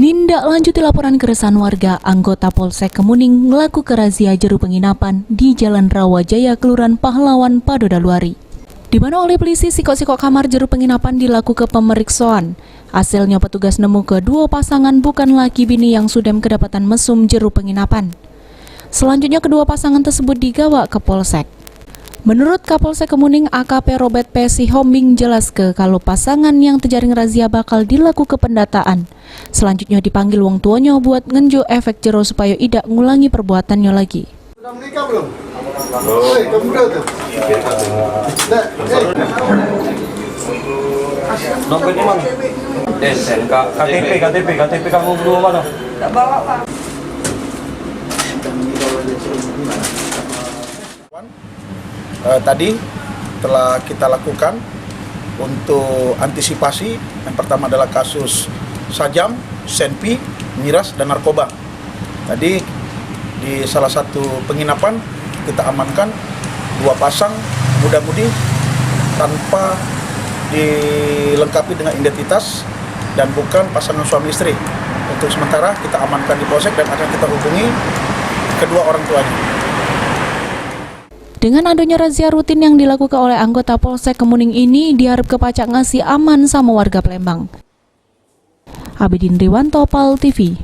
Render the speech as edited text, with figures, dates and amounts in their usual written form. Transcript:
Nindaklanjuti laporan keresahan warga, anggota Polsek Kemuning melakukan razia jero penginapan di Jalan Rawajaya, Kelurahan Pahlawan, Padodaluari. Di mana oleh polisi sikok-sikok kamar jero penginapan dilakukan pemeriksaan. Hasilnya petugas nemu kedua pasangan bukan laki bini yang sudah kedapatan mesum jero penginapan. Selanjutnya kedua pasangan tersebut digawa ke Polsek. Menurut Kapolsek Kemuning AKP Robert P. Sihombing jelaskan kalau pasangan yang terjaring razia bakal dilakukan pendataan. Selanjutnya dipanggil wong tuanya buat ngenjo efek jero supaya tidak ngulangi perbuatannya lagi. Sudah menikah belum? Oh, kamu udah tuh? Dompet di mana? SNK, KTP kamu berdua mana? Tak bawa, Pak. Tadi telah kita lakukan untuk antisipasi. Yang pertama adalah kasus sajam, senpi, miras, dan narkoba. Tadi di salah satu penginapan kita amankan dua pasang muda-mudi tanpa dilengkapi dengan identitas dan bukan pasangan suami istri. Untuk sementara kita amankan di Polsek dan akan kita hubungi kedua orang tuanya. Dengan adanya razia rutin yang dilakukan oleh anggota Polsek Kemuning ini diharap kepacak ngasih aman sama warga Palembang. Abidin Riwanto, PAL TV.